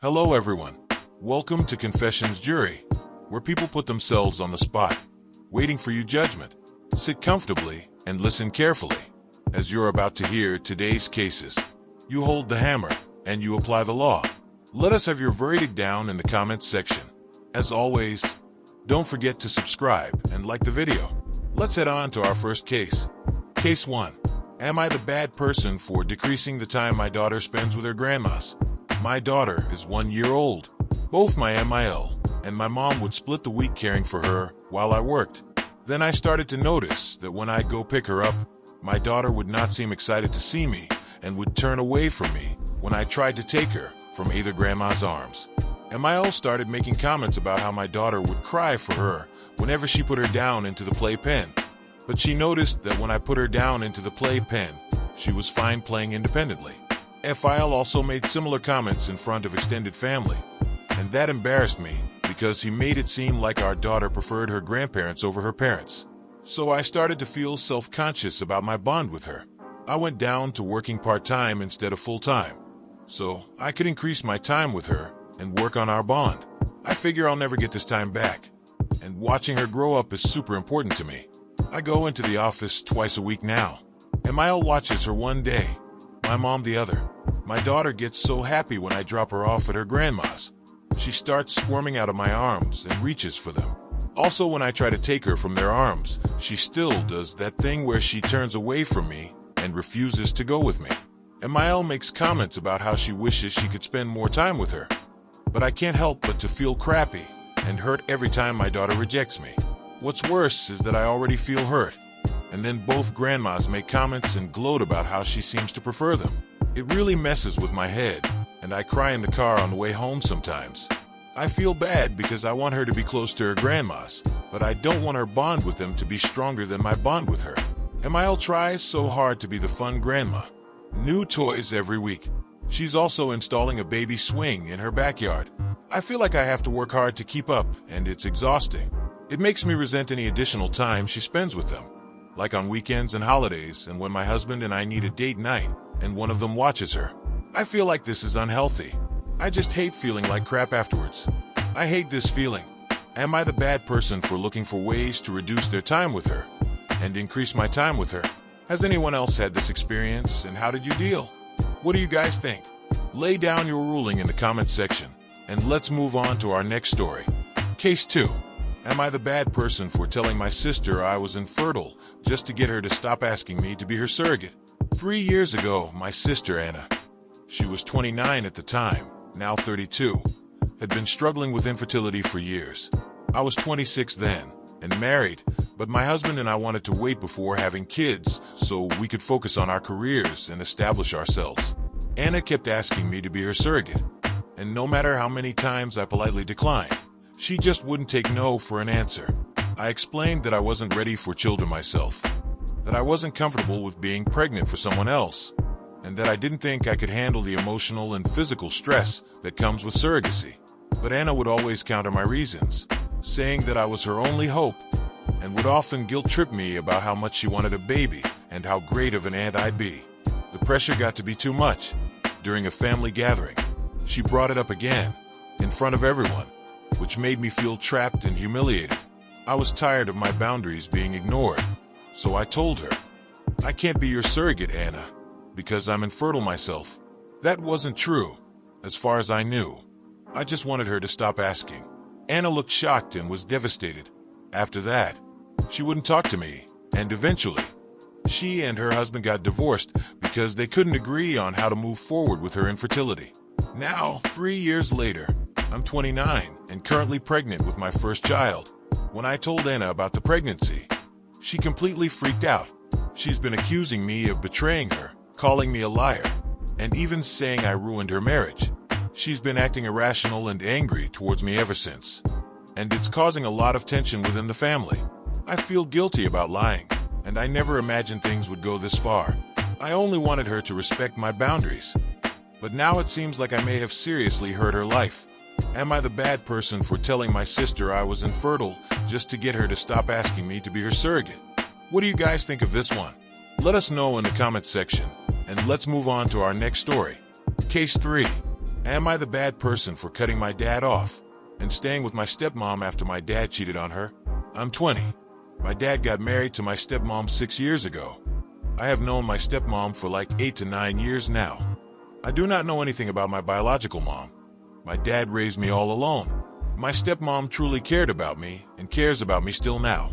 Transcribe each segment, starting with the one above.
Hello everyone. Welcome to Confessions Jury, where people put themselves on the spot, waiting for your judgment. Sit comfortably and listen carefully, as you're about to hear today's cases. You hold the hammer and you apply the law. Let us have your verdict down in the comments section. As always, don't forget to subscribe and like the video. Let's head on to our first case. Case 1. Am I the bad person for decreasing the time my daughter spends with her grandmas? My daughter is 1 year old. Both my MIL and my mom would split the week caring for her while I worked. Then I started to notice that when I'd go pick her up, my daughter would not seem excited to see me and would turn away from me when I tried to take her from either grandma's arms. MIL started making comments about how my daughter would cry for her whenever she put her down into the playpen. But she noticed that when I put her down into the playpen, she was fine playing independently. FIL also made similar comments in front of extended family, and that embarrassed me because he made it seem like our daughter preferred her grandparents over her parents. So I started to feel self-conscious about my bond with her. I went down to working part-time instead of full-time, so I could increase my time with her and work on our bond. I figure I'll never get this time back, and watching her grow up is super important to me. I go into the office twice a week now. MIL watches her one day, my mom the other. My daughter gets so happy when I drop her off at her grandma's. She starts squirming out of my arms and reaches for them. Also, when I try to take her from their arms, she still does that thing where she turns away from me and refuses to go with me. MIL makes comments about how she wishes she could spend more time with her. But I can't help but to feel crappy and hurt every time my daughter rejects me. What's worse is that I already feel hurt. And then both grandmas make comments and gloat about how she seems to prefer them. It really messes with my head, and I cry in the car on the way home sometimes. I feel bad because I want her to be close to her grandmas, but I don't want her bond with them to be stronger than my bond with her. MIL tries so hard to be the fun grandma. New toys every week. She's also installing a baby swing in her backyard. I feel like I have to work hard to keep up, and it's exhausting. It makes me resent any additional time she spends with them, like on weekends and holidays and when my husband and I need a date night and one of them watches her. I feel like this is unhealthy. I just hate feeling like crap afterwards. I hate this feeling. Am I the bad person for looking for ways to reduce their time with her and increase my time with her? Has anyone else had this experience, and how did you deal? What do you guys think? Lay down your ruling in the comments section, and let's move on to our next story. Case 2. Am I the bad person for telling my sister I was infertile just to get her to stop asking me to be her surrogate? 3 years ago, my sister Anna, she was 29 at the time, now 32, had been struggling with infertility for years. I was 26 then and married, but my husband and I wanted to wait before having kids so we could focus on our careers and establish ourselves. Anna kept asking me to be her surrogate, and no matter how many times I politely declined, she just wouldn't take no for an answer. I explained that I wasn't ready for children myself, that I wasn't comfortable with being pregnant for someone else, and that I didn't think I could handle the emotional and physical stress that comes with surrogacy. But Anna would always counter my reasons, saying that I was her only hope, and would often guilt-trip me about how much she wanted a baby and how great of an aunt I'd be. The pressure got to be too much. During a family gathering, she brought it up again, in front of everyone, which made me feel trapped and humiliated. I was tired of my boundaries being ignored, so I told her, "I can't be your surrogate, Anna, because I'm infertile myself." That wasn't true, as far as I knew. I just wanted her to stop asking. Anna looked shocked and was devastated. After that, she wouldn't talk to me, and eventually, she and her husband got divorced because they couldn't agree on how to move forward with her infertility. Now, 3 years later, I'm 29 and currently pregnant with my first child. When I told Anna about the pregnancy, she completely freaked out. She's been accusing me of betraying her, calling me a liar, and even saying I ruined her marriage. She's been acting irrational and angry towards me ever since, and it's causing a lot of tension within the family. I feel guilty about lying, and I never imagined things would go this far. I only wanted her to respect my boundaries, but now it seems like I may have seriously hurt her life. Am I the bad person for telling my sister I was infertile just to get her to stop asking me to be her surrogate? What do you guys think of this one? Let us know in the comments section, and let's move on to our next story. Case 3. Am I the bad person for cutting my dad off and staying with my stepmom after my dad cheated on her? I'm 20. My dad got married to my stepmom 6 years ago. I have known my stepmom for like 8 to 9 years now. I do not know anything about my biological mom. My dad raised me all alone. My stepmom truly cared about me and cares about me still now.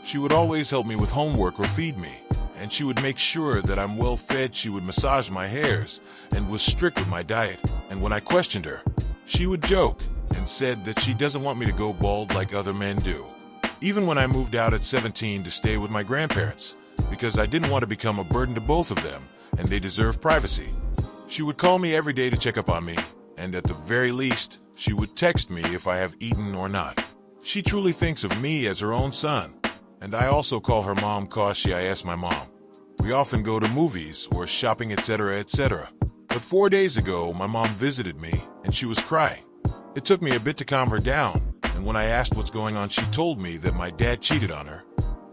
She would always help me with homework or feed me, and she would make sure that I'm well fed. She would massage my hairs and was strict with my diet. And when I questioned her, she would joke and said that she doesn't want me to go bald like other men do. Even when I moved out at 17 to stay with my grandparents, because I didn't want to become a burden to both of them, and they deserve privacy. She would call me every day to check up on me, and at the very least, she would text me if I have eaten or not. She truly thinks of me as her own son, and I also call her mom cause she is my mom. We often go to movies or shopping, etc., etc. But 4 days ago, my mom visited me, and she was crying. It took me a bit to calm her down, and when I asked what's going on, she told me that my dad cheated on her.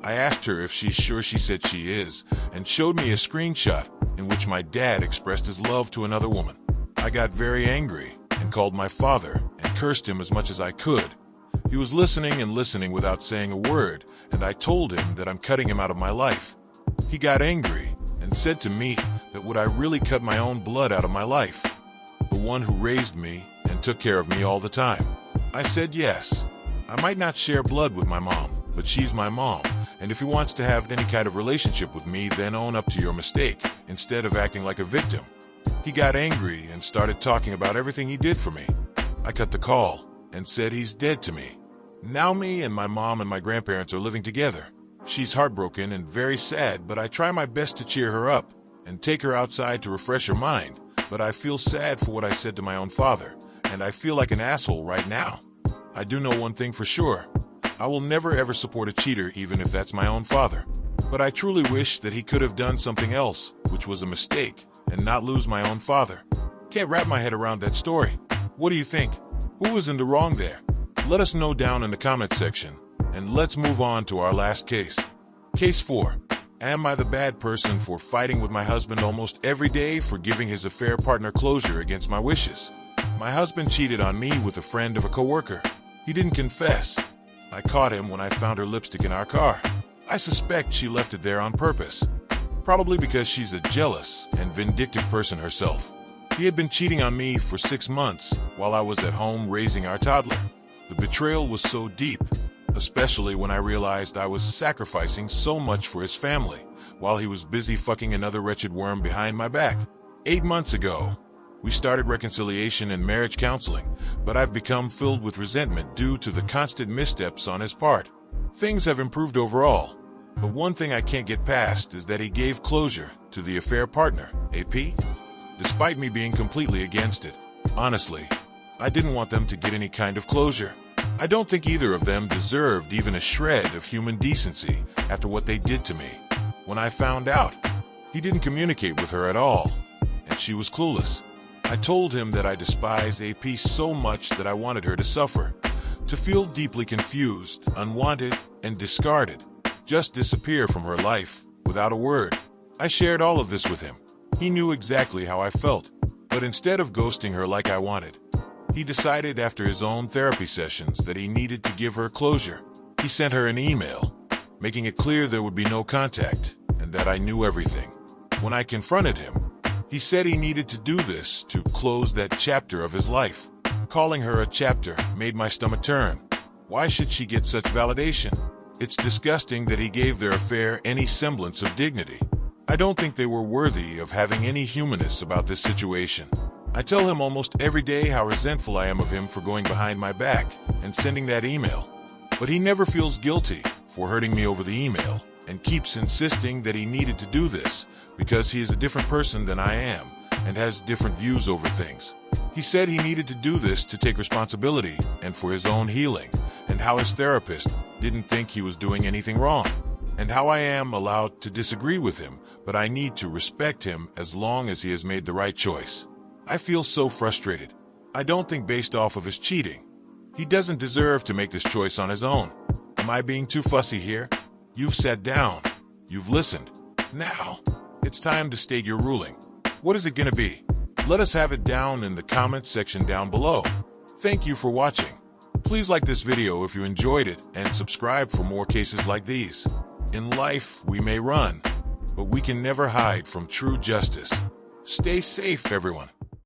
I asked her if she's sure. She said she is, and showed me a screenshot in which my dad expressed his love to another woman. I got very angry and called my father and cursed him as much as I could. He was listening and listening without saying a word, and I told him that I'm cutting him out of my life. He got angry and said to me that would I really cut my own blood out of my life, the one who raised me and took care of me all the time. I said yes. I might not share blood with my mom, but she's my mom, and if he wants to have any kind of relationship with me, then own up to your mistake instead of acting like a victim. He got angry and started talking about everything he did for me. I cut the call and said he's dead to me. Now me and my mom and my grandparents are living together. She's heartbroken and very sad, but I try my best to cheer her up and take her outside to refresh her mind. But I feel sad for what I said to my own father, and I feel like an asshole right now. I do know one thing for sure. I will never ever support a cheater, even if that's my own father. But I truly wish that he could have done something else, which was a mistake, and not lose my own father. Can't wrap my head around that story. What do you think? Who was in the wrong there? Let us know down in the comment section, and let's move on to our last case. Case 4. Am I the bad person for fighting with my husband almost every day for giving his affair partner closure against my wishes? My husband cheated on me with a friend of a coworker. He didn't confess. I caught him when I found her lipstick in our car. I suspect she left it there on purpose, probably because she's a jealous and vindictive person herself. He had been cheating on me for 6 months while I was at home raising our toddler. The betrayal was so deep, especially when I realized I was sacrificing so much for his family while he was busy fucking another wretched worm behind my back. 8 months ago, we started reconciliation and marriage counseling, but I've become filled with resentment due to the constant missteps on his part. Things have improved overall, but one thing I can't get past is that he gave closure to the affair partner, AP, despite me being completely against it. Honestly, I didn't want them to get any kind of closure. I don't think either of them deserved even a shred of human decency after what they did to me. When I found out, he didn't communicate with her at all, and she was clueless. I told him that I despise AP so much that I wanted her to suffer, to feel deeply confused, unwanted, and discarded, just disappear from her life without a word. I shared all of this with him. He knew exactly how I felt, but instead of ghosting her like I wanted, he decided after his own therapy sessions that he needed to give her closure. He sent her an email, making it clear there would be no contact and that I knew everything. When I confronted him, he said he needed to do this to close that chapter of his life. Calling her a chapter made my stomach turn. Why should she get such validation? It's disgusting that he gave their affair any semblance of dignity. I don't think they were worthy of having any humanness about this situation. I tell him almost every day how resentful I am of him for going behind my back and sending that email. But he never feels guilty for hurting me over the email and keeps insisting that he needed to do this because he is a different person than I am and has different views over things. He said he needed to do this to take responsibility and for his own healing, and how his therapist didn't think he was doing anything wrong, and how I am allowed to disagree with him, but I need to respect him as long as he has made the right choice. I feel so frustrated. I don't think based off of his cheating, he doesn't deserve to make this choice on his own. Am I being too fussy here? You've sat down. You've listened. Now, it's time to state your ruling. What is it gonna be? Let us have it down in the comments section down below. Thank you for watching. Please like this video if you enjoyed it and subscribe for more cases like these. In life, we may run, but we can never hide from true justice. Stay safe, everyone.